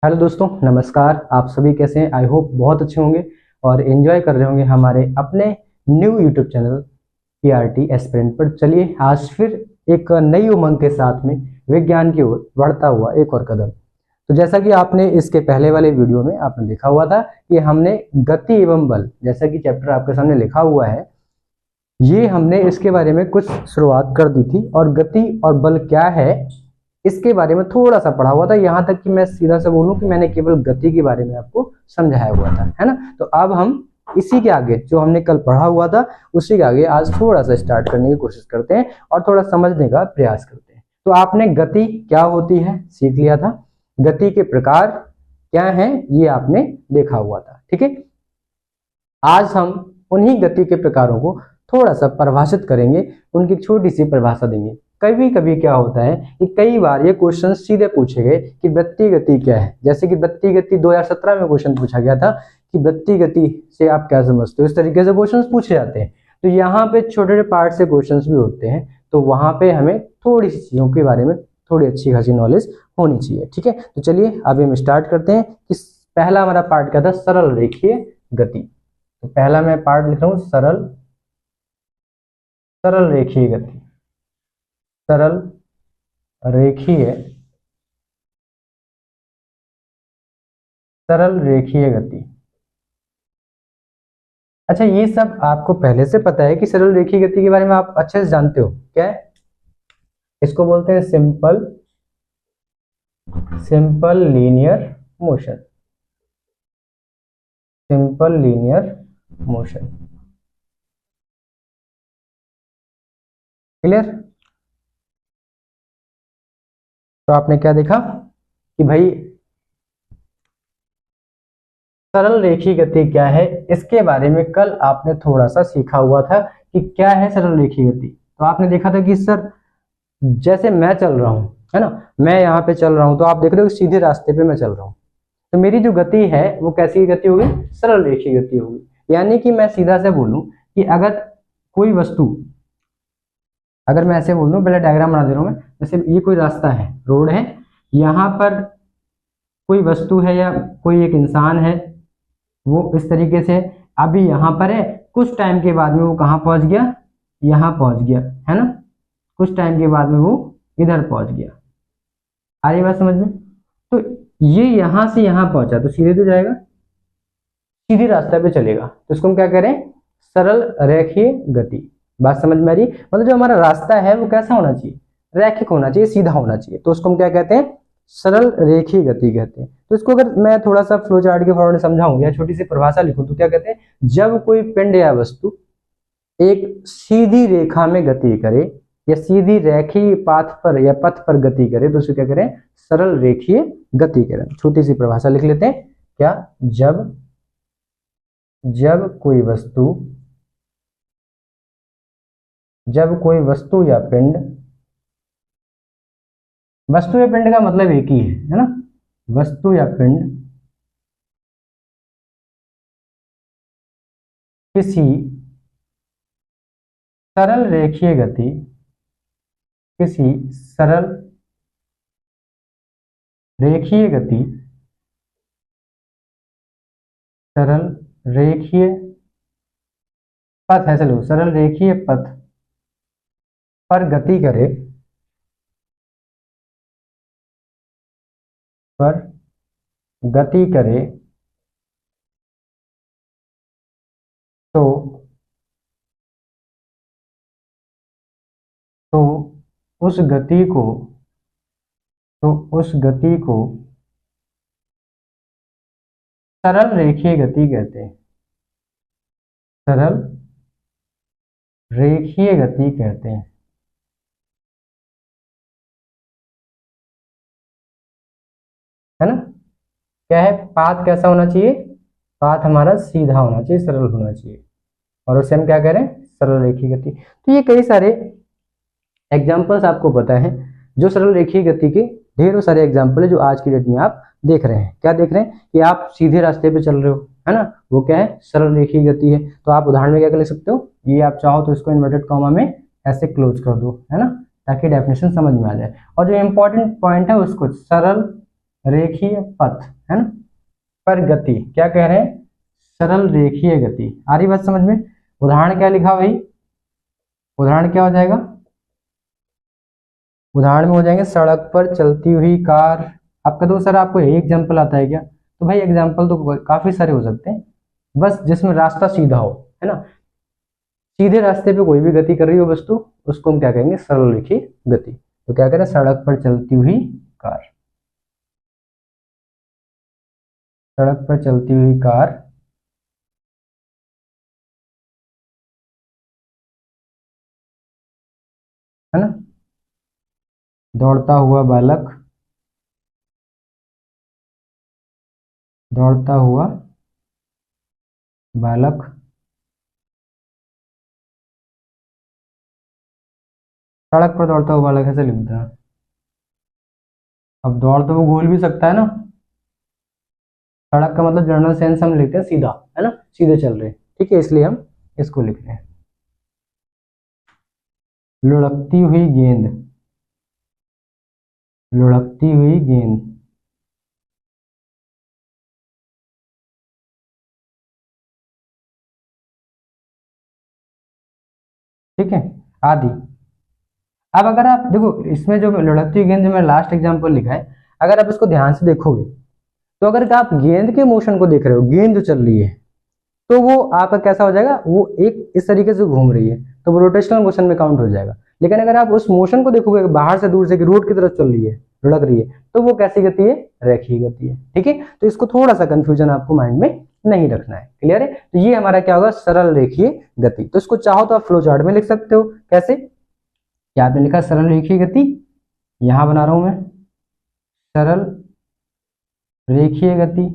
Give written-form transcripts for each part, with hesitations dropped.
Hello दोस्तों, नमस्कार। आप सभी कैसे हैं? आई होप बहुत अच्छे होंगे और एंजॉय कर रहे होंगे हमारे अपने new YouTube channel PRT aspirant पर। चलिए आज फिर एक नई उमंग के साथ में विज्ञान की ओर बढ़ता हुआ एक और कदम। तो जैसा कि आपने इसके पहले वाले वीडियो में आपने देखा हुआ था कि हमने गति एवं बल, जैसा कि चैप्टर आपके सामने लिखा हुआ है, ये हमने इसके बारे में कुछ शुरुआत कर दी थी और गति और बल क्या है इसके बारे में थोड़ा सा पढ़ा हुआ था। यहां तक कि मैं सीधा सा बोलूं कि मैंने केवल गति के बारे में आपको समझाया हुआ था, है ना। तो अब हम इसी के आगे जो हमने कल पढ़ा हुआ था उसी के आगे आज थोड़ा सा स्टार्ट करने की कोशिश करते हैं और थोड़ा समझने का प्रयास करते हैं। तो आपने गति क्या होती है सीख लिया था, गति के प्रकार क्या हैं ये आपने देखा हुआ था, ठीक है। आज हम उन्हीं गति के प्रकारों को थोड़ा सा परिभाषित करेंगे, उनकी छोटी सी परिभाषा देंगे। कभी कभी क्या होता है कि कई बार ये क्वेश्चन सीधे पूछे गए कि वृत्तीय गति क्या है। जैसे कि वृत्तीय गति 2017 में क्वेश्चन पूछा गया था कि वृत्तीय गति से आप क्या समझते हो, इस तरीके से क्वेश्चन पूछे जाते हैं। तो यहाँ पे छोटे छोटे पार्ट से क्वेश्चन भी होते हैं, तो वहां पे हमें थोड़ी सी चीजों के बारे में थोड़ी अच्छी खासी नॉलेज होनी चाहिए, ठीक है। तो चलिए अभी हम स्टार्ट करते हैं कि पहला हमारा पार्ट क्या था, सरल रेखीय गति। तो पहला मैं पार्ट लिख रहा हूं सरल रेखीय गति, सरल रेखीय गति। अच्छा, ये सब आपको पहले से पता है कि सरल रेखीय गति के बारे में आप अच्छे से जानते हो क्या है? इसको बोलते हैं simple linear motion, simple linear motion. Clear? तो आपने क्या देखा कि भाई सरल रेखीय गति क्या है, इसके बारे में कल आपने थोड़ा सा सीखा हुआ था कि क्या है सरल रेखीय गति। तो आपने देखा था कि सर जैसे मैं चल रहा हूं, है ना, मैं यहाँ पे चल रहा हूं तो आप देख रहे हो सीधे रास्ते पे मैं चल रहा हूं, तो मेरी जो गति है वो कैसी गति होगी, सरल रेखीय गति होगी। यानी कि मैं सीधा से बोलूं कि अगर कोई वस्तु, अगर मैं ऐसे बोल दूं, पहले डायग्राम बना दे रहा हूं मैं, जैसे ये कोई रास्ता है, रोड है, यहाँ पर कोई वस्तु है या कोई एक इंसान है, वो इस तरीके से अभी यहाँ पर है, कुछ टाइम के बाद में वो कहाँ पहुंच गया, यहाँ पहुंच गया, है ना। कुछ टाइम के बाद में वो इधर पहुंच गया। आ रही बात समझ में? तो ये यहां से यहां पहुंचा तो सीधे तो जाएगा, सीधी रास्ते पे चलेगा, तो इसको हम क्या करें, सरल रेखीय गति। बात समझ में आ रही? मतलब जो हमारा रास्ता है वो कैसा होना चाहिए, रैखिक होना चाहिए, सीधा होना चाहिए, तो उसको हम क्या कहते हैं, सरल रेखीय गति कहते हैं। तो इसको अगर मैं थोड़ा सा फ्लो चार्ट के फॉर्म में समझाऊं या छोटी सी परिभाषा लिखूं तो क्या कहते हैं, जब कोई पिंड या वस्तु एक सीधी रेखा में गति करे या सीधी रेखीय पाथ पर या पथ पर गति करे तो उसे क्या करें, सरल रेखीय गति करें। छोटी सी परिभाषा लिख लेते हैं, क्या, जब कोई वस्तु या पिंड, वस्तु या पिंड का मतलब एक ही है ना, वस्तु या पिंड किसी सरल रेखीय गति, किसी सरल रेखीय गति, सरल रेखीय पथ, ऐसे लो, सरल रेखीय पथ पर गति करे, पर गति करे तो उस गति को, सरल रेखीय गति कहते हैं, सरल रेखीय गति कहते हैं, है ना। क्या है, पाथ कैसा होना चाहिए, पाथ हमारा सीधा होना चाहिए, सरल होना चाहिए, और उसे हम क्या करें, सरल रेखीय गति। तो ये कई सारे एग्जाम्पल्स आपको पता है, जो सरल रेखीय गति के ढेरों सारे एग्जाम्पल है जो आज की डेट में आप देख रहे हैं। क्या देख रहे हैं कि आप सीधे रास्ते पे चल रहे हो, है ना, वो क्या है, सरल रेखीय गति है। तो आप उदाहरण में क्या कर ले सकते हो, ये आप चाहो तो इसको इन्वर्टेड कॉमा में ऐसे क्लोज कर दो, है ना, ताकि डेफिनेशन समझ में आ जाए। और जो इंपॉर्टेंट पॉइंट है उसको सरल रेखीय पथ, है ना, पर गति, क्या कह रहे हैं, सरल रेखीय गति। आ रही बात समझ में। उदाहरण क्या लिखा भाई, उदाहरण क्या हो जाएगा, उदाहरण में हो जाएंगे सड़क पर चलती हुई कार। आपका तो सर आपको एक एग्जाम्पल आता है क्या, तो भाई एग्जाम्पल तो काफी सारे हो सकते हैं, बस जिसमें रास्ता सीधा हो, है ना, सीधे रास्ते पे कोई भी गति कर रही हो वस्तु, उसको हम क्या कहेंगे, सरल रेखीय गति। तो क्या करें, सड़क पर चलती हुई कार, सड़क पर चलती हुई कार, है ना, दौड़ता हुआ बालक, दौड़ता हुआ बालक, सड़क पर दौड़ता हुआ बालक ऐसे लिखता है। अब दौड़ तो वो घूल भी सकता है ना, सड़क का मतलब जनरल सेंस हम लिखते हैं सीधा, है ना, सीधे चल रहे, ठीक है, इसलिए हम इसको लिख रहे हैं। लुढ़कती हुई गेंद, लुढ़कती हुई गेंद, ठीक है, आदि। अब अगर आप देखो इसमें जो लुढ़कती हुई गेंद जो मैं लास्ट एग्जांपल लिखा है, अगर आप इसको ध्यान से देखोगे तो अगर आप गेंद के मोशन को देख रहे हो, गेंद जो चल रही है, तो वो आपका कैसा हो जाएगा, वो एक इस तरीके से घूम रही है, तो वो रोटेशनल मोशन में काउंट हो जाएगा। लेकिन अगर आप उस मोशन को देखोगे बाहर से दूर से कि रोड की तरफ चल रही है, लुढ़क रही है, तो वो कैसी गति है, रेखीय गति है, ठीक है। तो इसको थोड़ा सा कंफ्यूजन आपको माइंड में नहीं रखना है, क्लियर है। तो ये हमारा क्या होगा, सरल रेखीय गति। तो इसको चाहो तो आप फ्लो चार्ट में लिख सकते हो, कैसे, क्या आपने लिखा, सरल रेखीय गति, यहां बना रहा हूं मैं, सरल रेखीय गति,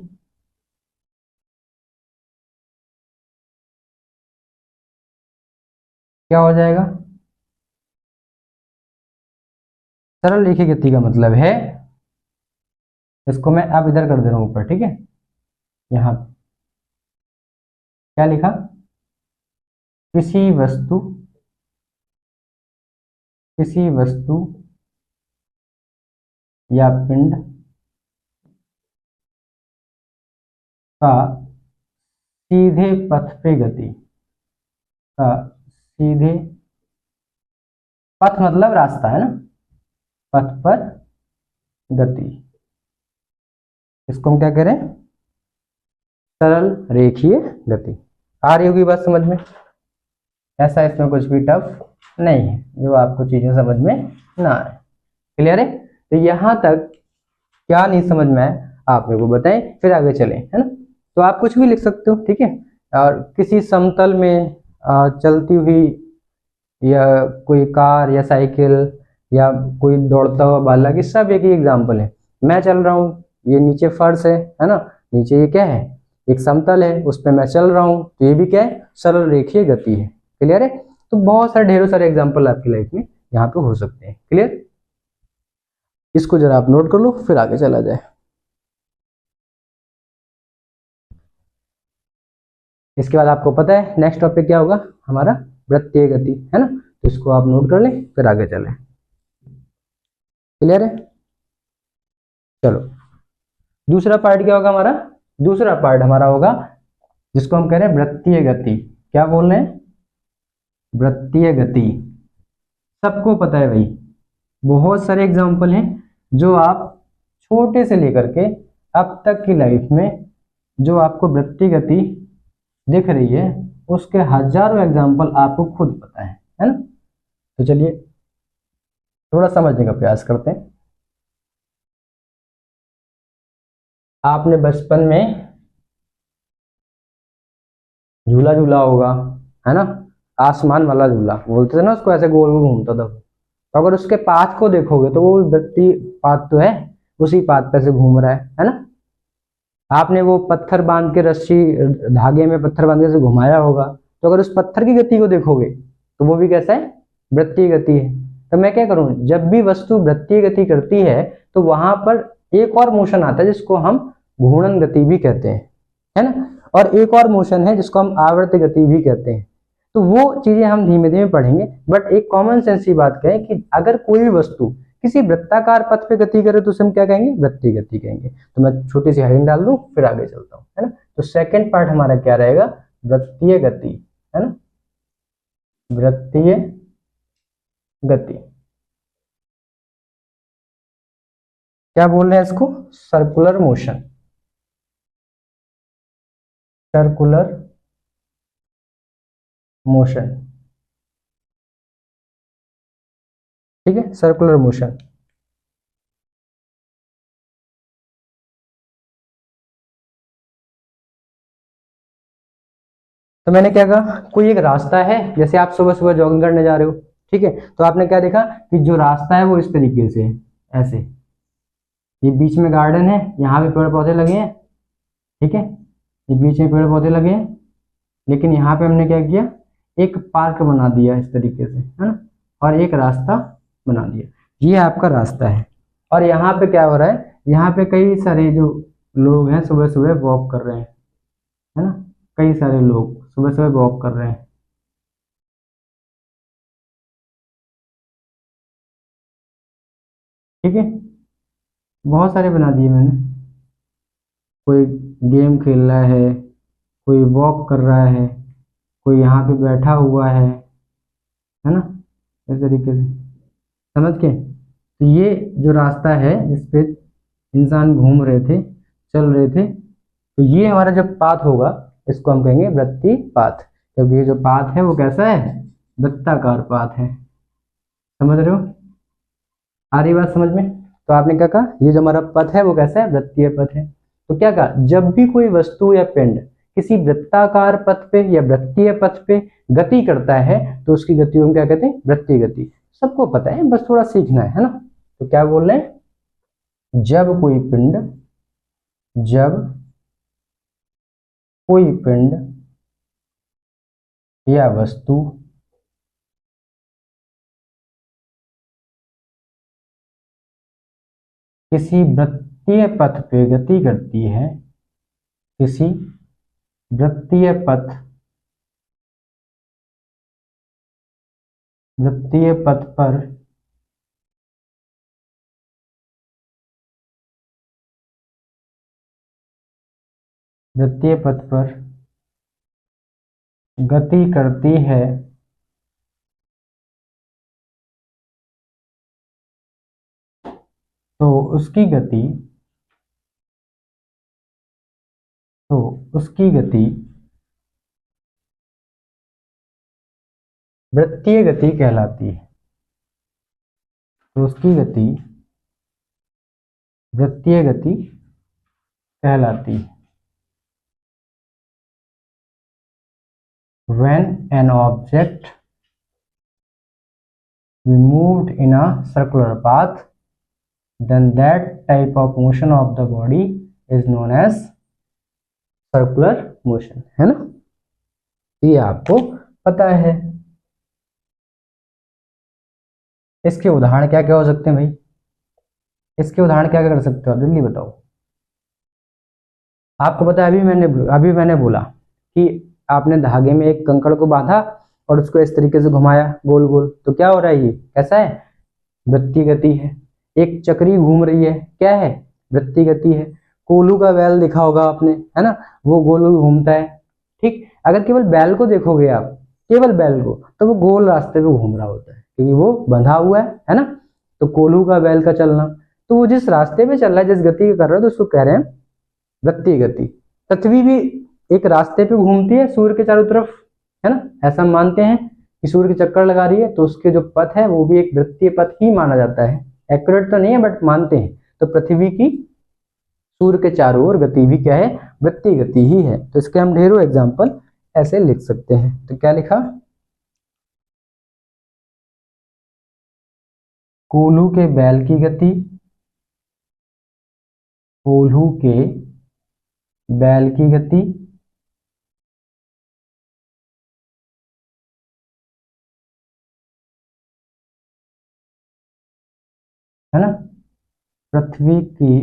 क्या हो जाएगा, सरल रेखीय गति का मतलब है, इसको मैं अब इधर कर दे रहा हूं ऊपर, ठीक है, यहां क्या लिखा, किसी वस्तु, किसी वस्तु या पिंड का सीधे पथ पे गति, का सीधे, पथ मतलब रास्ता, है ना, पथ पर गति, इसको हम क्या करें, सरल रेखीय गति। आ रही होगी बात समझ में, ऐसा इसमें कुछ भी टफ नहीं है जो आपको चीजें समझ में ना आए, क्लियर है। तो यहां तक क्या नहीं समझ में आए आप मेरे को बताएं, फिर आगे चलें, है ना। तो आप कुछ भी लिख सकते हो, ठीक है, और किसी समतल में चलती हुई या कोई कार या साइकिल या कोई दौड़ता हुआ बालक, ये सब एक ही एग्जाम्पल है। मैं चल रहा हूँ, ये नीचे फर्श है ना, नीचे ये क्या है, एक समतल है, उस पर मैं चल रहा हूँ, तो ये भी क्या है, सरल रेखीय गति है, क्लियर है। तो बहुत सारे ढेरों सारे एग्जाम्पल आपकी लाइफ में यहाँ पे हो सकते हैं, क्लियर। इसको जरा आप नोट कर लो, फिर आगे चला जाए। इसके बाद आपको पता है नेक्स्ट टॉपिक क्या होगा हमारा, वृत्तीय गति, है ना, तो इसको आप नोट कर लें, फिर आगे चलें, क्लियर है। चलो दूसरा पार्ट क्या होगा हमारा, दूसरा पार्ट हमारा होगा जिसको हम कह रहे हैं वृत्तीय गति। क्या बोल रहे हैं, वृत्तीय गति। सबको पता है भाई, बहुत सारे एग्जाम्पल हैं जो आप छोटे से लेकर के अब तक की लाइफ में जो आपको वृत्तीय गति दिख रही है, उसके हजारों एग्जाम्पल आपको खुद पता है ना। तो चलिए थोड़ा समझने का प्रयास करते हैं। आपने बचपन में झूला झूला होगा, है ना, आसमान वाला झूला बोलते थे ना उसको, ऐसे गोल गोल घूमता था। तो अगर उसके पाथ को देखोगे तो वो वृत्तीय पाथ तो है, उसी पाथ पे से घूम रहा है ना। आपने वो पत्थर बांध के, रस्सी धागे में पत्थर बांध के से घुमाया होगा, तो अगर उस पत्थर की गति को देखोगे तो वो भी कैसा है, वृत्तीय गति है। तो मैं क्या करूं, जब भी वस्तु वृत्तीय गति करती है तो वहां पर एक और मोशन आता है जिसको हम घूर्णन गति भी कहते हैं, है ना, और एक और मोशन है जिसको हम आवर्त गति भी कहते हैं। तो वो चीजें हम धीमे धीमे पढ़ेंगे, बट एक कॉमन सेंस की बात कहें कि अगर कोई भी वस्तु किसी वृत्ताकार पथ पे गति करे तो उसे हम क्या कहेंगे, वृत्तीय गति कहेंगे। तो मैं छोटी सी हेडिंग डाल दूं फिर आगे चलता हूँ, है ना। तो सेकंड पार्ट हमारा क्या रहेगा, वृत्तीय गति, है ना, वृत्तीय गति। क्या बोल रहे हैं इसको, सर्कुलर मोशन, सर्कुलर मोशन, ठीक है, सर्कुलर मोशन। तो मैंने क्या कहा, कोई एक रास्ता है, जैसे आप सुबह सुबह जॉगिंग करने जा रहे हो, ठीक है, तो आपने क्या देखा कि जो रास्ता है वो इस तरीके से है, ऐसे, ये बीच में गार्डन है, यहाँ पे पेड़ पौधे लगे हैं, ठीक है, ये बीच में पेड़ पौधे लगे हैं, लेकिन यहाँ पे हमने क्या किया, एक पार्क बना दिया इस तरीके से, है ना, और एक रास्ता बना दिया, ये आपका रास्ता है। और यहाँ पे क्या हो रहा है, यहाँ पे कई सारे जो लोग हैं सुबह सुबह वॉक कर रहे हैं, है ना, कई सारे लोग सुबह सुबह वॉक कर रहे हैं, ठीक है, बहुत सारे बना दिए मैंने, कोई गेम खेल रहा है, कोई वॉक कर रहा है, कोई यहाँ पे बैठा हुआ है ना, इस तरीके से, समझ के। तो ये जो रास्ता है जिस पे इंसान घूम रहे थे, चल रहे थे, तो ये हमारा जो पाथ होगा इसको हम कहेंगे वृत्तीय पाथ, क्योंकि ये जो पाथ है वो कैसा है, वृत्ताकार पाथ है, समझ रहे हो, आ रही बात समझ में। तो आपने क्या कहा, ये जो हमारा पथ है वो कैसा है, वृत्तीय पथ है। तो क्या कहा, जब भी कोई वस्तु या पिंड किसी वृत्ताकार पथ पे या वृत्तीय पथ पे गति करता है तो उसकी गति को हम क्या कहते हैं, वृत्तीय गति। सबको पता है, बस थोड़ा सीखना है ना। तो क्या बोल रहे हैं, जब कोई पिंड, जब कोई पिंड या वस्तु किसी वृत्तीय पथ पे गति करती है, किसी वृत्तीय पथ, वृत्तीय पथ पर वृत्तीय पथ पर गति करती है तो उसकी गति, तो उसकी गति वृत्तीय गति कहलाती है, तो उसकी गति वृत्तीय गति कहलाती है। When an object be moved in a circular path, then that type of motion of the body is known as circular motion, है ना, ये आपको पता है। इसके उदाहरण क्या क्या हो सकते हैं भाई, इसके उदाहरण क्या क्या कर सकते हो आप, जल्दी बताओ। आपको पता है, अभी मैंने बोला कि आपने धागे में एक कंकड़ को बांधा और उसको इस तरीके से घुमाया गोल गोल, तो क्या हो रहा है, ये कैसा है, वृत्तीय गति है। एक चक्री घूम रही है, क्या है, वृत्तीय गति है। कोल्हू का बैल देखा होगा आपने, है ना, वो गोल गोल घूमता है, ठीक। अगर केवल बैल को देखोगे आप, केवल बैल को, तो वो गोल रास्ते पे घूम रहा होता है क्योंकि वो बंधा हुआ है ना। तो कोल्हू का बैल का चलना, तो वो जिस रास्ते पे चल रहा है, जिस गति का कर रहा है, तो उसको कह रहे हैं वृत्तीय गति। पृथ्वी भी एक रास्ते पे घूमती है सूर्य के चारों तरफ, है ना, ऐसा हम मानते हैं कि सूर्य के चक्कर लगा रही है, तो उसके जो पथ है वो भी एक वृत्तीय पथ ही माना जाता है। एक्यूरेट तो नहीं है बट मानते हैं। तो पृथ्वी की सूर्य के चारों ओर गति भी क्या है, वृत्तीय गति ही है। तो इसके हम ढेरों एग्जाम्पल ऐसे लिख सकते हैं। तो क्या लिखा, कोल्हू के बैल की गति, कोल्हू के बैल की गति है ना, पृथ्वी की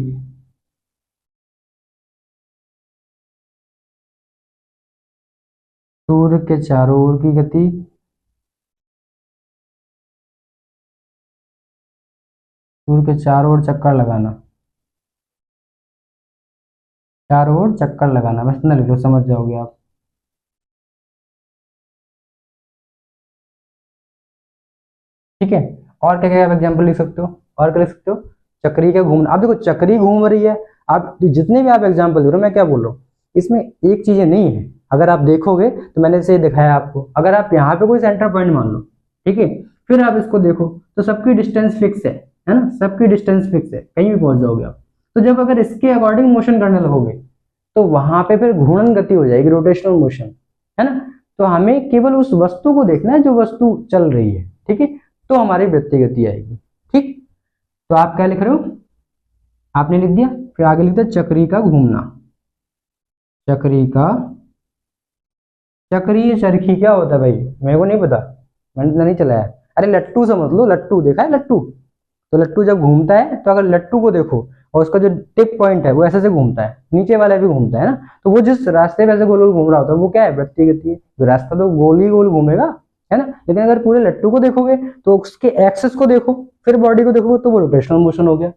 सूर्य के चारों ओर की गति सूर्य के चारों ओर चक्कर लगाना, चारों ओर चक्कर लगाना, बस इतना लिख लो, समझ जाओगे आप। ठीक है। और क्या क्या आप एग्जाम्पल लिख सकते हो, और क्या लिख सकते हो? चक्री का घूमना, आप देखो चक्री घूम रही है। आप जितने भी आप एग्जाम्पल दे रहे हो, मैं क्या बोल रहा हूँ, इसमें एक चीजें नहीं है। अगर आप देखोगे तो मैंने इसे दिखाया आपको, अगर आप यहाँ पे कोई सेंटर पॉइंट मान लो, ठीक है, फिर आप इसको देखो तो सबकी डिस्टेंस फिक्स है ना, सबकी डिस्टेंस फिक्स है, कहीं भी पहुंच जाओगे आप। तो जब अगर इसके अकॉर्डिंग मोशन करने लगोगे तो वहां पे फिर घूर्णन गति हो जाएगी, रोटेशनल मोशन, है ना। तो हमें केवल उस वस्तु को देखना है जो वस्तु चल रही है, ठीक है, तो हमारी वृत्तीय गति आएगी। ठीक। तो आप क्या लिख रहे हो, आपने लिख दिया, फिर आगे लिख दिया चक्री का घूमना, चक्री का, चक्रीय चरखी क्या होता है भाई, मेरे को नहीं पता, मैंने तो नहीं चलाया। अरे लट्टू समझ लो, लट्टू देखा है लट्टू, तो लट्टू जब घूमता है तो अगर लट्टू को देखो और उसका जो टिप पॉइंट है वो ऐसे से घूमता है, नीचे वाला भी घूमता है ना, तो वो जिस रास्ते पे ऐसे गोल गोल घूम रहा होता है वो क्या है, वृत्तीय गति है। तो रास्ता तो गोल ही गोल घूमेगा, है ना। लेकिन अगर पूरे लट्टू को देखोगे तो उसके एक्सिस को देखो, फिर बॉडी को देखोगे तो वो रोटेशनल मोशन हो गया।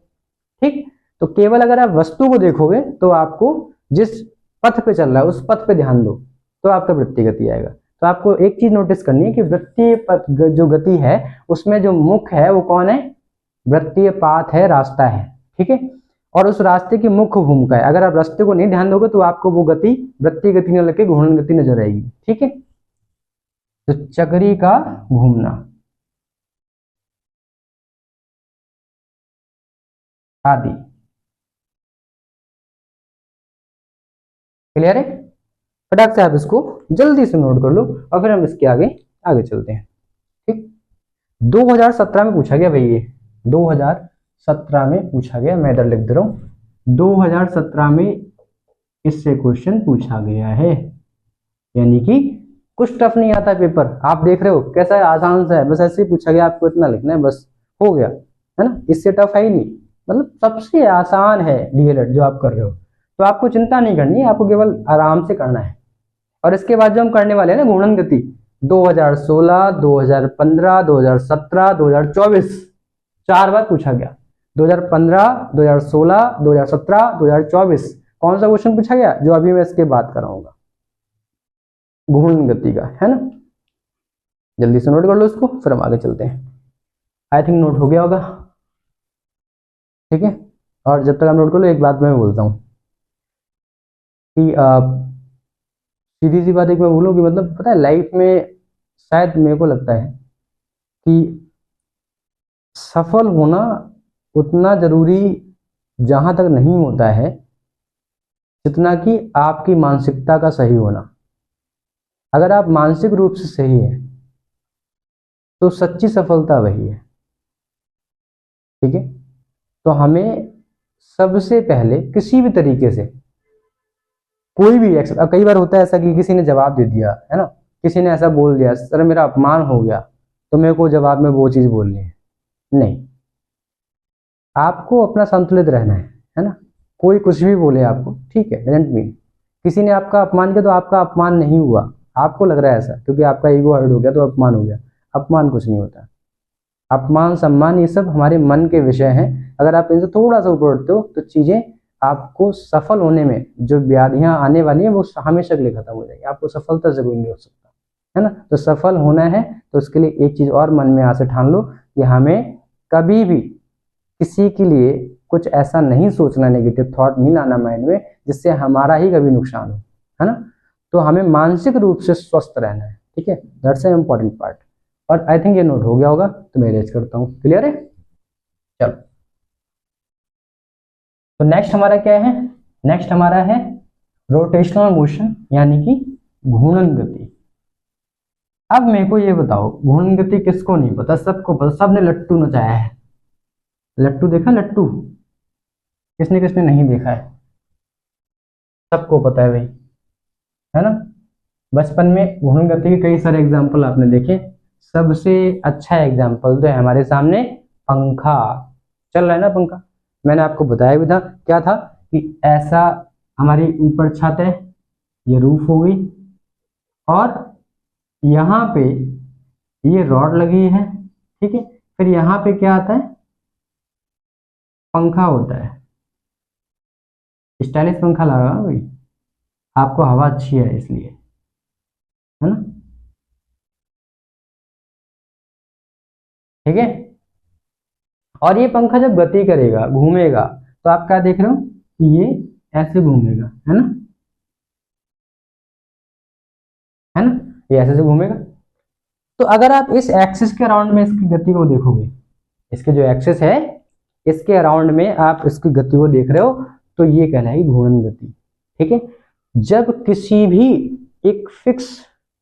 ठीक। तो केवल अगर आप वस्तु को देखोगे तो आपको जिस पथ पे चल रहा है उस पथ पे ध्यान दो, तो आपका वृत्तीय गति आएगा। तो आपको एक चीज नोटिस करनी है कि वृत्तीय पथ जो गति है उसमें जो मुख्य है वो कौन है, वृत्तीय पाथ है, रास्ता है, ठीक है। और उस रास्ते की मुख्य भूमिका है, अगर आप रास्ते को नहीं ध्यान दोगे तो आपको वो गति वृत्तीय गति न लगे घूर्णन गति नजर आएगी। ठीक है। तो चक्री का घूमना आदि, क्लियर है। फटाक से आप इसको जल्दी से नोट कर लो और फिर हम इसके आगे आगे चलते हैं। ठीक। 2017 में पूछा गया भाई, ये 2017 में पूछा गया, मैं इधर लिख दे रहा हूं, 2017 में इससे क्वेश्चन पूछा गया है, यानी कि कुछ टफ नहीं आता पेपर। आप देख रहे हो कैसा आसान सा है, बस ऐसे ही पूछा गया, आपको इतना लिखना है बस, हो गया, है ना। इससे टफ है ही नहीं, मतलब सबसे आसान है डीएलएड जो आप कर रहे हो। तो आपको चिंता नहीं करनी है, आपको केवल आराम से करना है। और इसके बाद जो हम करने वाले हैं ना घूर्णन गति, 2016, 2015, 2017, 2024, 4 बार पूछा गया। 2015, 2016, 2017, 2024 कौन सा क्वेश्चन पूछा गया, जो अभी मैं इसके बात कराऊंगा, घूर्णन गति का, है ना। जल्दी से नोट कर लो इसको, फिर हम आगे चलते हैं। आई थिंक नोट हो गया होगा, ठीक है। और जब तक आप नोट कर लो, एक बात मैं बोलता हूँ कि सीधी सी बात एक मैं बोलूँ कि मतलब पता है लाइफ में, शायद मेरे को लगता है कि सफल होना उतना जरूरी जहां तक नहीं होता है जितना कि आपकी मानसिकता का सही होना। अगर आप मानसिक रूप से सही है तो सच्ची सफलता वही है। ठीक है। तो हमें सबसे पहले किसी भी तरीके से कोई भी एक्शन, कई बार होता है ऐसा कि किसी ने जवाब दे दिया, है ना, किसी ने ऐसा बोल दिया, सर मेरा अपमान हो गया तो मेरे को जवाब में वो चीज बोलनी है, नहीं। आपको अपना संतुलित रहना है ना। कोई कुछ भी बोले आपको, ठीक है, डजंट मीन किसी ने आपका अपमान किया तो आपका अपमान नहीं हुआ, आपको लग रहा है ऐसा क्योंकि आपका ईगो हर्ट हो गया तो अपमान हो गया। अपमान कुछ नहीं होता। अपमान सम्मान ये सब हमारे मन के विषय हैं। अगर आप इनसे थोड़ा सा ऊपर उठते हो तो चीजें, आपको सफल होने में जो व्याधियां आने वाली हैं वो हमेशा के लिए खत्म हो जाएगी, आपको सफलता से कोई नहीं रोक सकता, है ना। तो सफल होना है तो उसके लिए एक चीज और मन में यहाँ से ठान लो कि हमें कभी भी किसी के लिए कुछ ऐसा नहीं सोचना, नेगेटिव थॉट नहीं लाना माइंड में जिससे हमारा ही कभी नुकसान हो, है ना। तो हमें मानसिक रूप से स्वस्थ रहना है, ठीक है, दैट्स ए इम्पोर्टेंट पार्ट। और आई थिंक ये नोट हो गया होगा, तो मैं रेज करता हूँ, क्लियर है। चलो, तो नेक्स्ट हमारा क्या है, नेक्स्ट हमारा है रोटेशनल मोशन, यानी कि घूर्णन गति। अब मेरे को ये बताओ, घूर्णन गति किसको नहीं पता, सबको पता, सबने लट्टू नचाया है। लट्टू देखा, लट्टू किसने किसने नहीं देखा है, सबको पता है भाई, है ना। बचपन में घूर्णन गति के कई सारे एग्जाम्पल आपने देखे। सबसे अच्छा एग्जाम्पल तो है हमारे सामने पंखा, चल रहा है ना पंखा। मैंने आपको बताया भी था, क्या था कि ऐसा हमारी ऊपर छत है, ये रूफ हो गई, और यहाँ पे ये रॉड लगी है, ठीक है। फिर यहाँ पे क्या आता है, पंखा होता है, स्टाइलिश पंखा लगा ना भाई, आपको हवा अच्छी है इसलिए, है ना। ठीक है। और ये पंखा जब गति करेगा, घूमेगा, तो आप क्या देख रहे हो कि ये ऐसे घूमेगा, है ना, है ना, ये ऐसे से घूमेगा। तो अगर आप इस एक्सिस के अराउंड में इसकी गति को देखोगे, इसके जो एक्सिस है इसके अराउंड में आप इसकी गति को देख रहे हो, तो ये कहलाएगी घूर्णन गति। ठीक है। जब किसी भी एक फिक्स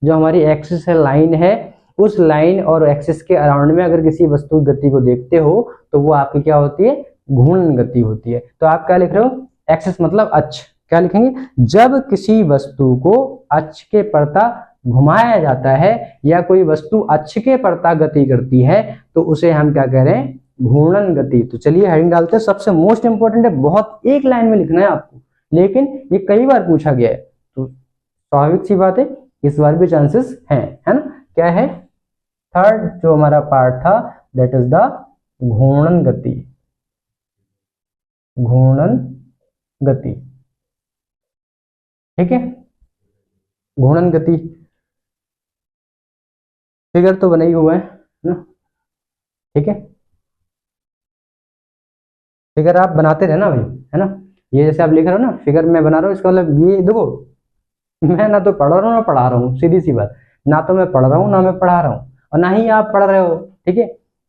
जो हमारी एक्सिस है, लाइन है, उस लाइन और एक्सिस के अराउंड में अगर किसी वस्तु की गति को देखते हो तो वो आपकी क्या होती है, घूर्णन गति होती है। तो आप क्या लिख रहे हो, एक्सिस मतलब अक्ष, क्या लिखेंगे, जब किसी वस्तु को अक्ष के प्रता घुमाया जाता है या कोई वस्तु अक्ष के प्रता गति करती है तो उसे हम क्या कह रहे हैं, घूर्णन गति। तो चलिए हेडिंग डालते हैं, सबसे मोस्ट इंपोर्टेंट है, बहुत एक लाइन में लिखना है आपको, लेकिन ये कई बार पूछा गया है, तो स्वाभाविक सी बात है इस बार भी चांसेस हैं, है ना। क्या है, थर्ड जो हमारा पार्ट था दैट इज द घूर्णन गति, घूर्णन गति। ठीक है, घूर्णन गति फिगर तो बना ही हुआ है ना। ठीक है, फिगर आप बनाते रहना भाई, है ना। ये जैसे आप लिख रहे हो ना, फिगर मैं बना रहा हूँ, इसका मतलब ये देखो, मैं ना तो पढ़ रहा हूँ ना पढ़ा रहा हूँ, सीधी सी बात, ना तो मैं पढ़ रहा हूँ ना मैं पढ़ा रहा हूँ और ना ही आप पढ़ रहे हो। ठीक है,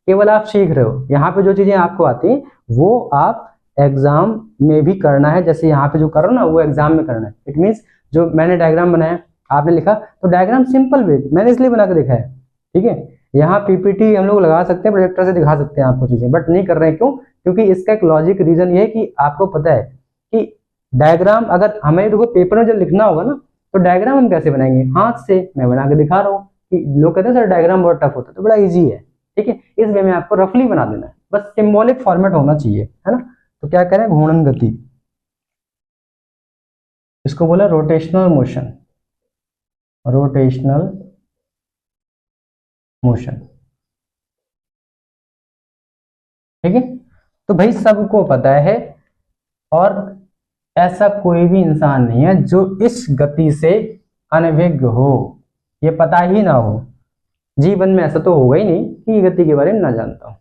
केवल आप सीख रहे हो। यहाँ पे जो चीजें आपको आती हैं वो आप एग्जाम में भी करना है, जैसे यहाँ पे जो करो ना वो एग्जाम में करना है। इट मीन्स जो मैंने डायग्राम बनाया, आपने लिखा, तो डायग्राम सिंपल वे मैंने इसलिए बना के देखा है। ठीक है, यहाँ पीपीटी हम लोग लगा सकते हैं, प्रोजेक्टर से दिखा सकते हैं आपको चीजें, बट नहीं कर रहे हैं। क्यों? क्योंकि इसका एक लॉजिक रीजन ये है कि आपको पता है कि डायग्राम अगर हमें देखो पेपर में जब लिखना होगा ना, तो डायग्राम हम कैसे बनाएंगे, हाथ से। मैं बना के दिखा रहा हूँ कि लोग कहते हैं सर डायग्राम बहुत टफ होता है, तो बड़ा इजी है। ठीक है, इस वे में आपको रफली बना देना है, बस सिंबॉलिक फॉर्मेट होना चाहिए, है ना। तो क्या करें, घूर्णन गति, इसको बोला रोटेशनल मोशन, रोटेशनल मोशन। ठीक है, तो भाई सबको पता है, और ऐसा कोई भी इंसान नहीं है जो इस गति से अनभिज्ञ हो, ये पता ही ना हो। जीवन में ऐसा तो होगा ही नहीं कि ये गति के बारे में ना जानता हूं।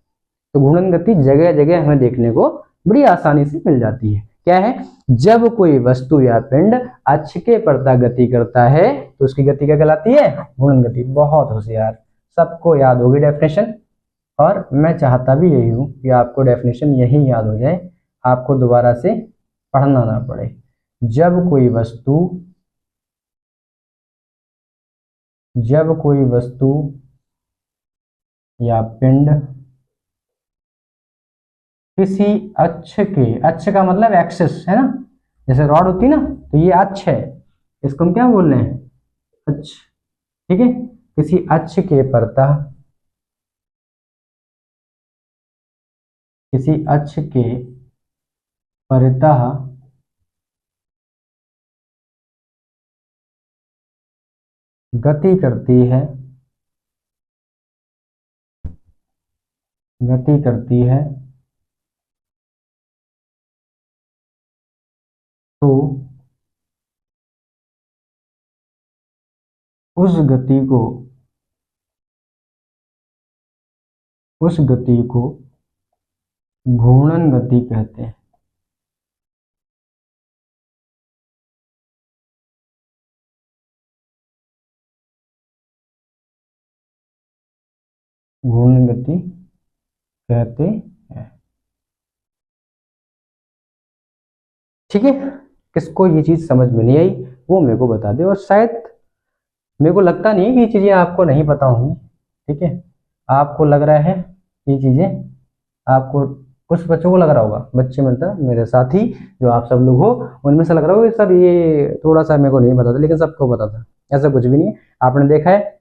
तो घूर्णन गति जगह जगह हमें देखने को बड़ी आसानी से मिल जाती है। क्या है, जब कोई वस्तु या पिंड अक्ष के प्रता गति करता है तो उसकी गति क्या कहलाती है, घूर्णन गति। बहुत होशियार, सबको याद होगी डेफिनेशन, और मैं चाहता भी यही हूं कि आपको डेफिनेशन यही याद हो जाए, आपको दोबारा से पढ़ना ना पड़े। जब कोई वस्तु या पिंड किसी अक्ष का मतलब एक्सिस है ना, जैसे रॉड होती है ना, तो ये अक्ष है, इसको हम क्या बोल रहे हैं, अक्ष। ठीक है, किसी अक्ष के प्रता, किसी अक्ष के परितः गति करती है, गति करती है, तो उस गति को घूर्णन गति कहते हैं। घूर्णन गति कहते हैं। ठीक है, किसको ये चीज समझ में नहीं आई वो मेरे को बता दे, और शायद मेरे को लगता नहीं है कि ये चीजें आपको नहीं पता होंगी। ठीक है, आपको लग रहा है ये चीजें, आपको कुछ बच्चों को लग रहा होगा, बच्चे मतलब मेरे साथी जो आप सब लोग हो, उनमें से लग रहा होगा सर ये थोड़ा सा मेरे को नहीं पता था, लेकिन सबको पता था। ऐसा कुछ भी नहीं है। आपने देखा है,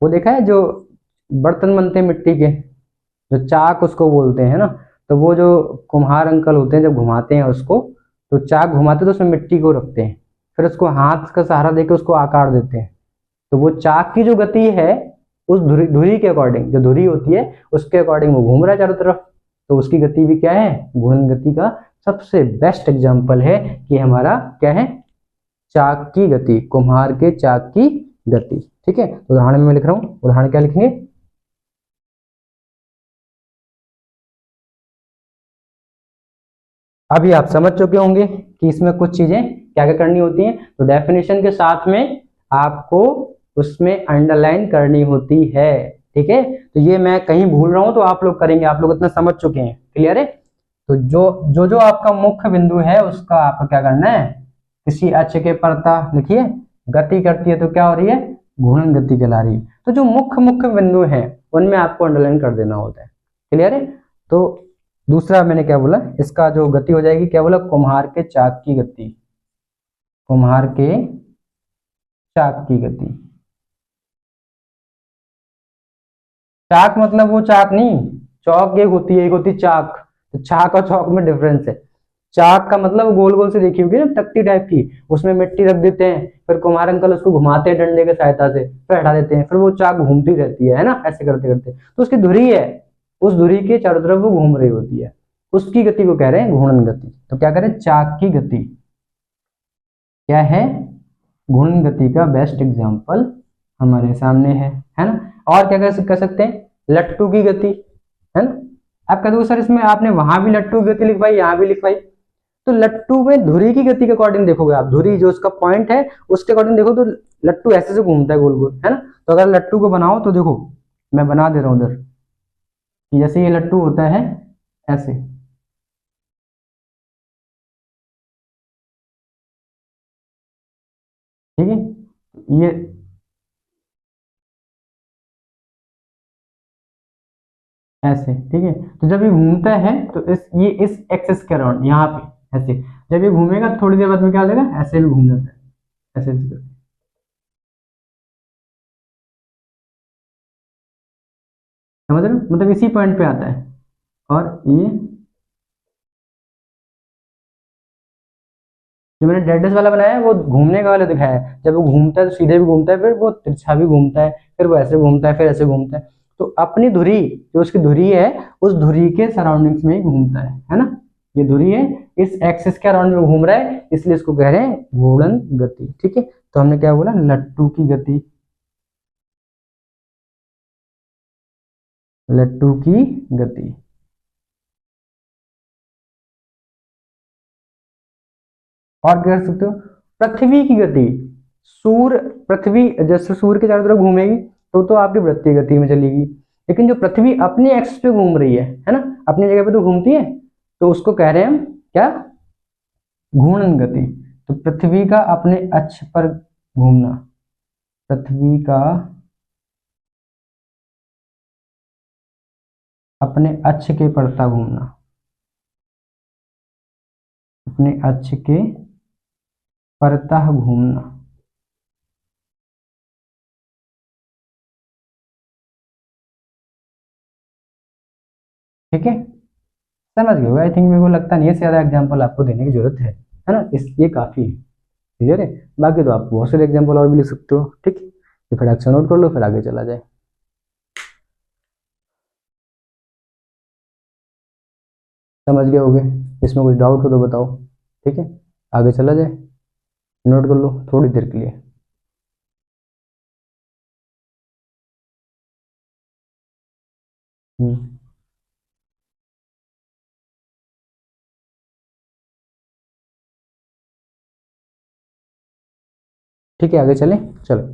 वो देखा है जो बर्तन बनते हैं मिट्टी के, जो चाक उसको बोलते हैं ना, तो वो जो कुम्हार अंकल होते हैं जब घुमाते हैं उसको, तो चाक घुमाते तो उसमें मिट्टी को रखते हैं, फिर उसको हाथ का सहारा देकर उसको आकार देते हैं। तो वो चाक की जो गति है उस धुरी के अकॉर्डिंग, जो धुरी होती है उसके अकॉर्डिंग वो घूम रहा है चारों तरफ। तो उसकी गति भी क्या है, घूर्णन गति का सबसे बेस्ट एग्जाम्पल है कि हमारा क्या है, चाक की गति, कुम्हार के चाक की गति। ठीक है, तो उदाहरण में मैं लिख रहा हूं, उदाहरण क्या लिखेंगे, अभी आप समझ चुके होंगे कि इसमें कुछ चीजें क्या क्या करनी होती हैं। तो डेफिनेशन के साथ में आपको उसमें अंडरलाइन करनी होती है। ठीक है, तो ये मैं कहीं भूल रहा हूं तो आप लोग करेंगे, आप लोग इतना समझ चुके हैं, क्लियर है। तो जो आपका मुख्य बिंदु है उसका आपको क्या करना है, किसी अक्ष के परता लिखिए, गति करती है तो क्या हो रही है, घूर्णन गति कहला रही है। तो जो मुख्य मुख्य बिंदु है उनमें आपको अंडरलाइन कर देना होता है, क्लियर है। तो दूसरा मैंने क्या बोला, इसका जो गति हो जाएगी, क्या बोला, कुम्हार के चाक की गति, कुम्हार के चाक की गति। चाक मतलब वो चाक नहीं, चौक एक होती है, एक होती चाक। तो चाक और चौक में डिफरेंस है। चाक का मतलब गोल गोल से देखी होगी ना, तख्ती टाइप की, उसमें मिट्टी रख देते हैं, फिर कुम्हार अंकल उसको घुमाते हैं डंडे की सहायता से, फिर हटा देते हैं, फिर वो चाक घूमती रहती है ना, ऐसे करते करते। तो उसकी धुरी है, उस धुरी के चारों तरफ वो घूम रही होती है, उसकी गति को कह रहे हैं घूर्णन गति। तो क्या करें, चाक की गति क्या है, घूर्णन गति का बेस्ट एग्जाम्पल हमारे सामने है ना। और क्या कह सकते हैं, लट्टू की गति, है ना। आप कह दो सर इसमें आपने वहां भी लट्टू की गति लिखवाई, यहाँ भी लिखवाई। तो लट्टू में धुरी की गति के अकॉर्डिंग देखोगे आप, धुरी जो उसका पॉइंट है उसके अकॉर्डिंग देखो तो लट्टू ऐसे से घूमता है गोल गोल, है ना। तो अगर लट्टू को बनाओ तो देखो मैं बना दे रहा हूं उधर, जैसे ये लट्टू होता है ऐसे, ठीक है, ये ऐसे, ठीक है। तो जब ये घूमता है तो ये इस एक्सिस के अराउंड यहाँ पे ऐसे, जब ये घूमेगा तो थोड़ी देर बाद में क्या हो जाएगा, ऐसे भी घूम जाता है, ऐसे ऐसे करके। समझ रहे हो, मतलब इसी पॉइंट पे आता है। और ये जो मैंने डेडनेस वाला बनाया है वो घूमने का वाला दिखाया है, जब वो घूमता है तो सीधे भी घूमता है, फिर वो तिरछा भी घूमता है, फिर वो ऐसे घूमता है, फिर ऐसे घूमता है। तो अपनी धुरी, जो उसकी धुरी है, उस धुरी के सराउंडिंग्स में ही घूमता है ना। ये धुरी है, इस एक्सिस के अराउंड में घूम रहा है, इसलिए इसको कह रहे हैं घूर्णन गति। ठीक है, तो हमने क्या बोला, लट्टू की गति, लट्टू की गति। और क्या कर सकते हो, पृथ्वी की गति, सूर्य पृथ्वी जैसे सूर्य के चारों तरफ घूमेगी तो आपकी वृत्तीय गति में चलेगी, लेकिन जो पृथ्वी अपने एक्सिस पे घूम रही है ना, अपनी जगह पे तो घूमती है, तो उसको कह रहे हैं हम क्या, घूर्णन गति। तो पृथ्वी का अपने अक्ष पर घूमना, पृथ्वी का अपने अक्ष के परता घूमना, अपने अक्ष के परतः घूमना। ठीक है, समझ गए होगा आई थिंक, मेरे को लगता नहीं है ज्यादा एग्जांपल आपको देने की जरूरत है ना, इस ये काफी है, क्लियर है। बाकी तो आप बहुत सारे एग्जांपल और भी लिख सकते हो। ठीक है, तो फिर अक्सर नोट कर लो, फिर आगे चला जाए। समझ गए होगे, इसमें कुछ डाउट हो तो बताओ। ठीक है, आगे चला जाए, नोट कर लो थोड़ी देर के लिए। हम्म, ठीक है, आगे चलें, चलो।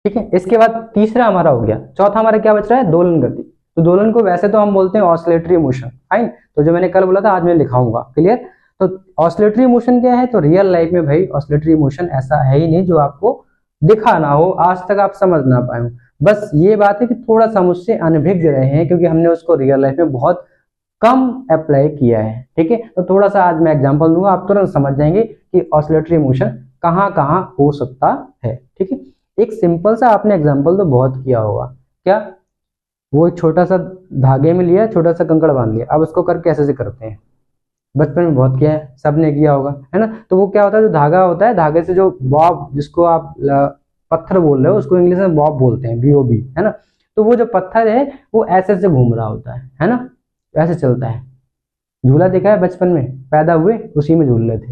ठीक है, इसके बाद तीसरा हमारा हो गया, चौथा हमारा क्या बच रहा है, दोलन गति। तो दोलन को वैसे तो हम बोलते हैं ऑसिलेटरी मोशन, फाइन। तो जो मैंने कल बोला था आज मैं लिखाऊंगा, क्लियर। तो ऑसिलेटरी मोशन क्या है, तो रियल लाइफ में भाई ऑसिलेटरी मोशन ऐसा है ही नहीं जो आपको दिखा ना हो, आज तक आप समझ ना पाए हो। बस ये बात है कि थोड़ा सा मुझसे अनभिज्ञ रहे हैं, क्योंकि हमने उसको रियल लाइफ में बहुत कम अप्लाई किया है। ठीक है, तो थोड़ा सा आज मैं एग्जांपल दूंगा, आप तुरंत समझ जाएंगे कि ऑसिलेटरी मोशन कहाँ कहाँ हो सकता है। ठीक है, एक सिंपल सा आपने एग्जांपल तो बहुत किया होगा, क्या, वो एक छोटा सा धागे में लिया, छोटा सा कंकड़ बांध लिया, अब उसको कर कैसे से करते हैं, बचपन में बहुत किया है, सबने किया होगा, है ना। तो वो क्या होता है, जो धागा होता है, धागे से जो बॉब, जिसको आप पत्थर बोल रहे हो, उसको इंग्लिश में बॉब बोलते हैं, BOB, है ना। तो वो जो पत्थर है वो ऐसे ऐसे घूम रहा होता है ना, ऐसे चलता है। झूला देखा है बचपन में, पैदा हुए उसी में झूल रहे थे।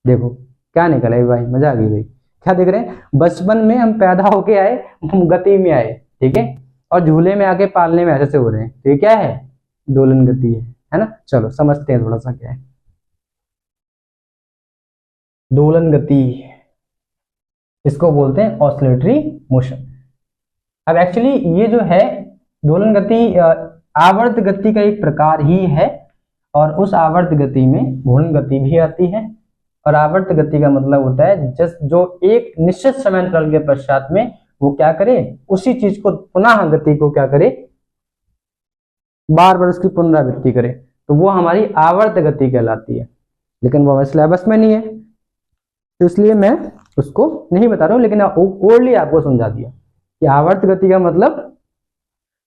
देखो क्या निकला है भाई, मजा आ गई भाई। क्या देख रहे हैं, बचपन में हम पैदा होके आए, हम गति में आए, ठीक है, और झूले में आके पालने में ऐसे से हो रहे हैं, तो ये क्या है, दोलन गति है ना। चलो समझते हैं थोड़ा सा क्या है दोलन गति। इसको बोलते हैं ऑसिलेटरी मोशन। अब एक्चुअली ये जो है दोलन गति आवर्त गति का एक प्रकार ही है, और उस आवर्त गति में घूर्णन गति भी आती है। और आवर्त गति का मतलब होता है जस्ट जो एक निश्चित समय अंतराल के पश्चात में वो क्या करे, उसी चीज को पुनः गति को क्या करे, बार बार उसकी पुनरावृत्ति करे, तो वो हमारी आवर्त गति कहलाती है। लेकिन वो हमारे सिलेबस में नहीं है, तो इसलिए मैं उसको नहीं बता रहा हूँ, लेकिन ओरली आपको समझा दिया कि आवर्त गति का मतलब,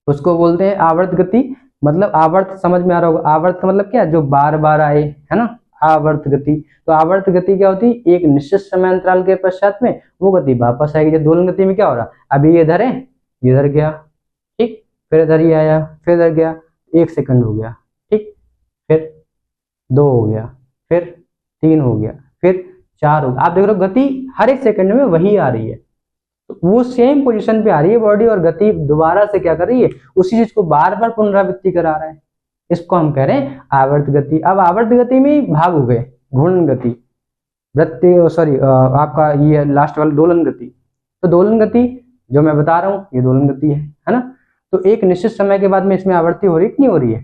उसको बोलते हैं आवर्त गति। मतलब आवर्त समझ में आ रहा होगा, आवर्त का मतलब क्या, जो बार बार आए, है ना, आवर्त गति। तो आवर्त गति क्या होती है, एक निश्चित समय अंतराल के पश्चात में वो गति वापस आएगी। जब दोलन गति में क्या हो रहा, अभी ये इधर है, इधर गया, ठीक, फिर इधर ही आया, फिर इधर गया, 1 सेकंड हो गया, ठीक, फिर 2 हो गया, फिर 3 हो गया, फिर 4 हो गया। आप देख रहे हो गति हर एक सेकंड में वही आ रही है, तो वो सेम पोजीशन पे आ रही है बॉडी, और गति दोबारा से क्या कर रही है, उसी चीज को बार बार पुनरावृत्ति करा रहा है। इसको हम कह रहे हैं आवर्त गति। अब आवर्त गति में ही भाग हो गए, घूर्णन गति, वृत्ति, सॉरी आपका ये लास्ट वाला दोलन गति। तो दोलन गति जो मैं बता रहा हूँ ये दोलन गति है ना। तो एक निश्चित समय के बाद में इसमें आवर्ती हो रही है कि नहीं हो रही है,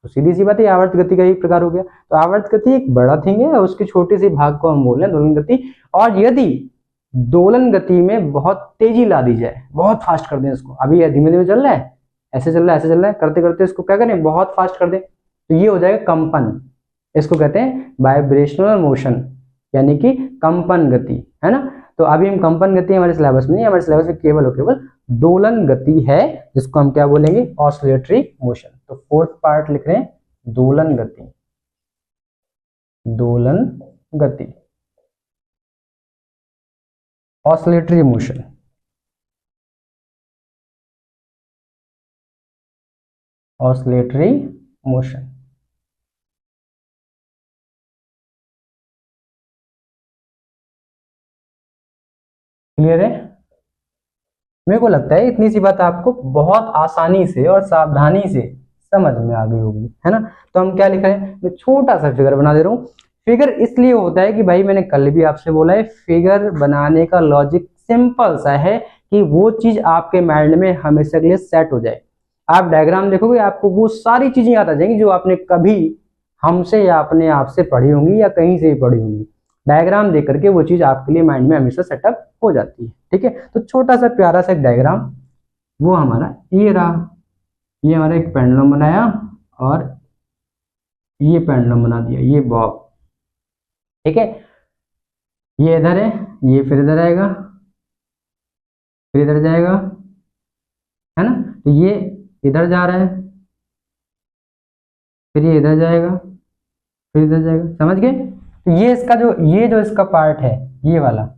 तो सीधी सी बात है आवर्त गति का एक प्रकार हो गया। तो आवर्त गति एक बड़ा थिंग है, उसकी छोटी सी भाग को हम बोल रहे हैं दोलन गति। और यदि दोलन गति में बहुत तेजी ला दी जाए, बहुत फास्ट कर दें इसको, अभी यह धीमे धीमे चल रहा है, ऐसे चल रहा है, ऐसे चल रहा है, करते करते इसको क्या करें, बहुत फास्ट कर दें, तो ये हो जाएगा कंपन। इसको कहते हैं वाइब्रेशनल मोशन, यानी कि कंपन गति, है ना। तो अभी हम कंपन गति हमारे सिलेबस में नहीं, हमारे सिलेबस में केवल और केवल दोलन गति है, जिसको हम क्या बोलेंगे, ऑसिलेटरी मोशन। तो 4th पार्ट लिख रहे हैं दोलन गति, दोलन गति, oscillatory motion. Oscillatory motion clear है। मेरे को लगता है इतनी सी बात आपको बहुत आसानी से और सावधानी से समझ में आ गई होगी, है ना। तो हम क्या लिख रहे हैं, मैं छोटा सा फिगर बना दे रहा हूँ। फिगर इसलिए होता है कि भाई मैंने कल भी आपसे बोला है, फिगर बनाने का लॉजिक सिंपल सा है कि वो चीज आपके माइंड में हमेशा के लिए सेट हो जाए। आप डायग्राम देखोगे आपको वो सारी चीजें याद आ जाएंगी जो आपने कभी हमसे या अपने आप से पढ़ी होंगी या कहीं से भी पढ़ी होंगी। डायग्राम देख करके वो चीज आपके लिए माइंड में हमेशा सेटअप हो जाती है, ठीक है। तो छोटा सा प्यारा सा एक डायग्राम वो हमारा ये रहा, ये हमारा एक पेंडुलम बनाया और ये पेंडुलम बना दिया, ये बॉब, ठीक है। ये इधर है, ये फिर इधर आएगा, फिर इधर जाएगा, है ना। तो ये इधर जा रहा है, फिर ये इधर जाएगा, फिर इधर जाएगा, समझ गए। तो ये इसका जो इसका पार्ट है, ये वाला,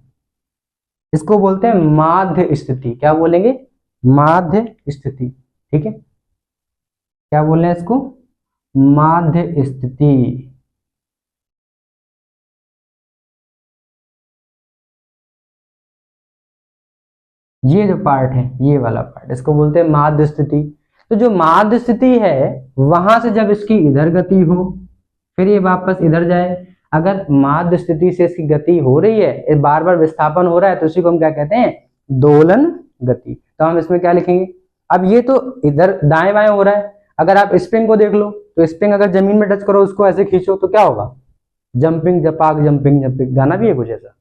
इसको बोलते हैं माध्य स्थिति। क्या बोलेंगे, माध्य स्थिति, ठीक है। क्या बोल रहे हैं इसको, माध्य स्थिति। ये जो पार्ट है, ये वाला पार्ट, इसको बोलते हैं माध्य स्थिति। तो जो माध्य स्थिति है वहां से जब इसकी इधर गति हो, फिर ये वापस इधर जाए, अगर माध्य स्थिति से इसकी गति हो रही है, बार बार विस्थापन हो रहा है, तो इसी को हम क्या कहते हैं, दोलन गति। तो हम इसमें क्या लिखेंगे, अब ये तो इधर दाएं बाएं हो रहा है, अगर आप स्प्रिंग को देख लो तो स्प्रिंग अगर जमीन में टच करो, उसको ऐसे खींचो तो क्या होगा, जंपिंग जपाक जंपिंग जंपिंग, गाना भी है कुछ ऐसा,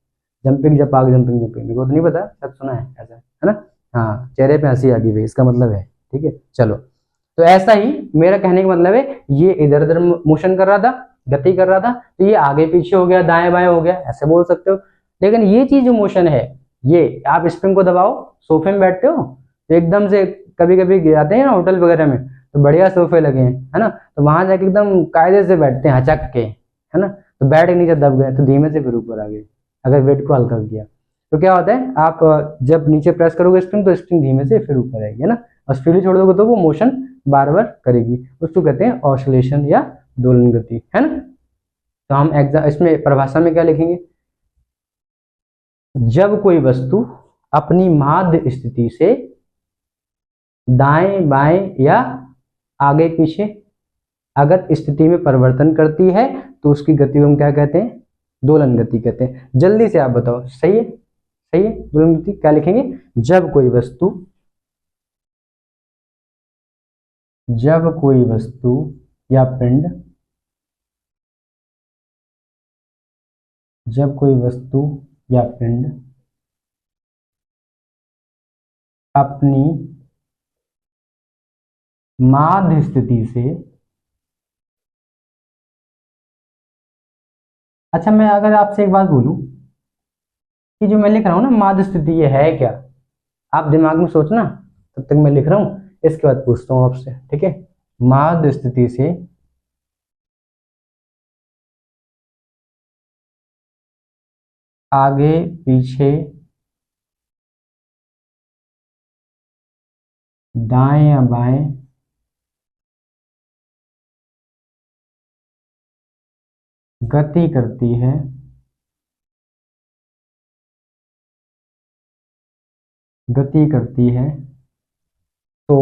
जंपिंग जपाक जंपिंग जंपिंग, मेरे को तो नहीं पता, सब सुना है ऐसा, है ना। हाँ, चेहरे पे हंसी आ गई भाई, इसका मतलब है, ठीक है। चलो, तो ऐसा ही मेरा कहने का मतलब है, ये इधर उधर मोशन कर रहा था, गति कर रहा था, तो ये आगे पीछे हो गया, दाएं बाएं हो गया, ऐसे बोल सकते हो। लेकिन ये चीज जो मोशन है, ये आप स्प्रिंग को दबाओ, सोफे में बैठते हो तो एकदम से कभी कभी गिराते हैं ना होटल वगैरह में, तो बढ़िया सोफे लगे हैं, है ना, तो वहां जाके एकदम कायदे से बैठते हैं हचक के, है ना। तो बैठ के नीचे दब गए तो धीमे से फिर ऊपर आ गए, अगर वेट को हल्का किया तो क्या होता है, आप जब नीचे प्रेस करोगे स्प्रिंग तो स्प्रिंग धीमे से फिर ऊपर आएगी, है ना। और स्पीडली छोड़ दोगे तो वो मोशन बार बार करेगी, उसको कहते हैं ऑसिलेशन या दोलन गति, है ना। तो हम इसमें परिभाषा में क्या लिखेंगे, जब कोई वस्तु अपनी माध्य स्थिति से दाएं बाएं या आगे पीछे अगर स्थिति में परिवर्तन करती है तो उसकी गति को हम क्या कहते हैं, दोलन गति कहते हैं। जल्दी से आप बताओ, सही है, सही है। दोलन गति क्या लिखेंगे, जब कोई वस्तु या पिंड, जब कोई वस्तु या पिंड अपनी माध्य स्थिति से, अच्छा मैं अगर आपसे एक बात बोलूं कि जो मैं लिख रहा हूं ना माध्य स्थिति, ये है क्या, आप दिमाग में सोचना, तब तक मैं लिख रहा हूं, इसके बाद पूछता हूं आपसे, ठीक है। माध्य स्थिति से आगे पीछे दाएं या बाएं गति करती है, तो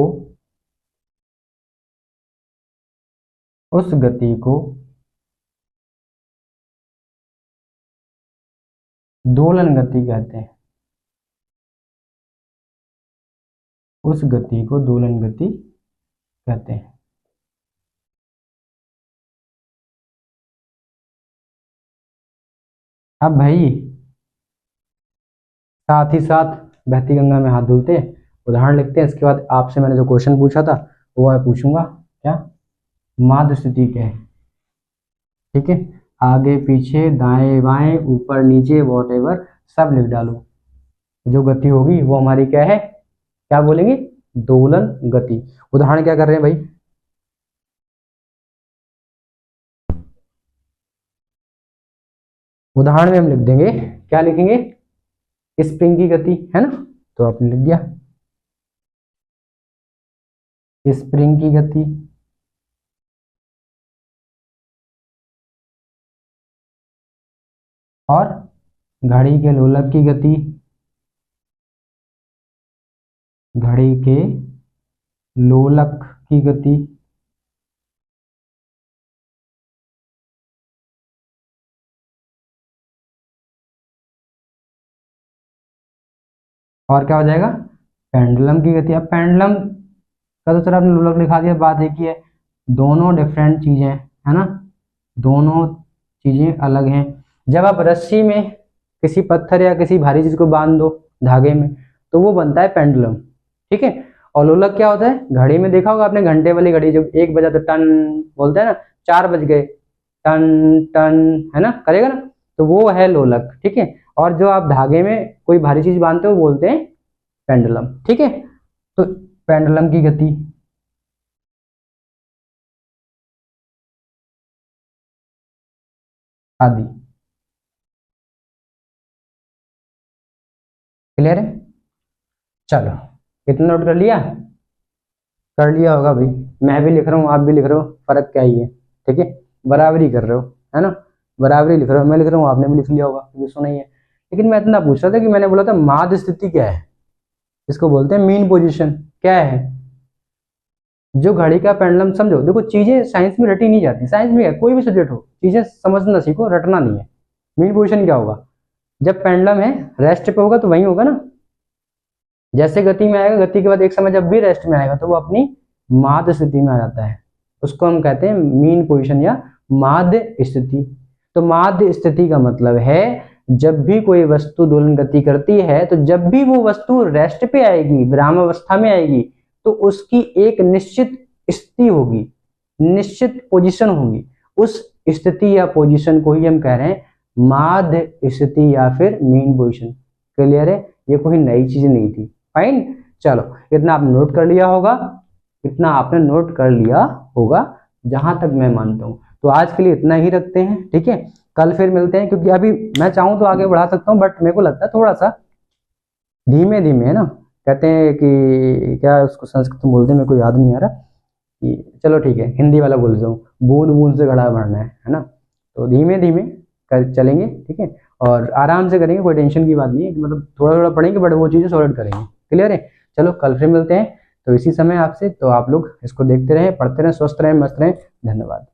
उस गति को दोलन गति कहते हैं, उस गति को दोलन गति कहते हैं। अब भाई साथ ही साथ बहती गंगा में हाथ धुलते हैं, उदाहरण लिखते हैं, इसके बाद आपसे मैंने जो क्वेश्चन पूछा था वो मैं पूछूंगा, क्या माध्य स्थिति क्या है, ठीक है। आगे पीछे दाएं बाएं ऊपर नीचे वॉटएवर सब लिख डालो, जो गति होगी वो हमारी क्या है, क्या बोलेंगे, दोलन गति। उदाहरण क्या कर रहे हैं भाई, उदाहरण में हम लिख देंगे, क्या लिखेंगे, स्प्रिंग की गति, है ना, तो आपने लिख दिया स्प्रिंग की गति, और घड़ी के लोलक की गति, घड़ी के लोलक की गति, और क्या हो जाएगा, पेंडुलम की गति। अब पेंडुलम का तो चलो आपने लोलक लिखा दिया, बात एक ही है, दोनों डिफरेंट चीजें, है ना, दोनों चीजें अलग हैं। जब आप रस्सी में किसी पत्थर या किसी भारी चीज को बांध दो धागे में तो वो बनता है पेंडुलम, ठीक है। और लोलक क्या होता है, घड़ी में देखा होगा आपने, घंटे वाली घड़ी, जब 1 बजा तो टन बोलते हैं ना, 4 बज गए टन टन, है ना, करेगा ना, तो वो है लोलक, ठीक है। और जो आप धागे में कोई भारी चीज बांधते हो बोलते हैं पेंडुलम, ठीक है। तो पेंडुलम की गति, आदि, क्लियर है। चलो कितना नोट कर लिया, कर लिया होगा भाई, मैं भी लिख रहा हूँ आप भी लिख रहे हो, फर्क क्या ही है, ठीक है, बराबरी कर रहे हो, है ना, बराबरी लिख रहे हो, मैं लिख रहा हूँ आपने भी लिख लिया होगा, क्योंकि सुना ही है। लेकिन मैं इतना पूछ रहा था कि मैंने बोला था माध्य स्थिति क्या है, इसको बोलते हैं मीन पोजीशन, क्या है, जो घड़ी का पेंडुलम, समझो देखो चीजें साइंस में रटी नहीं जाती, साइंस में है कोई भी सब्जेक्ट हो, चीजें समझना सीखो, रटना नहीं है। मीन पोजीशन क्या होगा, जब पेंडुलम है रेस्ट पे होगा तो वही होगा ना, जैसे गति में आएगा, गति के बाद एक समय जब भी रेस्ट में आएगा तो वो अपनी माध्य स्थिति में आ जाता है, उसको हम कहते हैं मीन पोजीशन या माध्य स्थिति। तो माध्य स्थिति का मतलब है जब भी कोई वस्तु दोलन गति करती है, तो जब भी वो वस्तु रेस्ट पे आएगी, विरामावस्था में आएगी, तो उसकी एक निश्चित स्थिति होगी, निश्चित पोजीशन होगी, उस स्थिति या पोजीशन को ही हम कह रहे हैं माध्य स्थिति या फिर मीन पोजीशन। क्लियर है, ये कोई नई चीज नहीं थी, फाइन। चलो इतना आपने नोट कर लिया होगा, इतना आपने नोट कर लिया होगा जहां तक मैं मानता हूं। तो आज के लिए इतना ही रखते हैं, ठीक है, कल फिर मिलते हैं, क्योंकि अभी मैं चाहूं तो आगे बढ़ा सकता हूं, बट मेरे को लगता है थोड़ा सा धीमे धीमे, है ना, कहते हैं कि क्या उसको संस्कृत में बोलते हैं, मेरे को याद नहीं आ रहा कि, चलो ठीक है हिंदी वाला बोल देता हूँ, बूंद बूंद से घड़ा भरना है ना। तो धीमे धीमे कर चलेंगे, ठीक है, और आराम से करेंगे, कोई टेंशन की बात नहीं है, मतलब थोड़ा थोड़ा पढ़ेंगे बट वो चीज़ें सॉल्व करेंगे। क्लियर है? चलो कल फिर मिलते हैं तो इसी समय आपसे, तो आप लोग इसको देखते रहें, पढ़ते रहें, स्वस्थ रहें, मस्त रहें। धन्यवाद।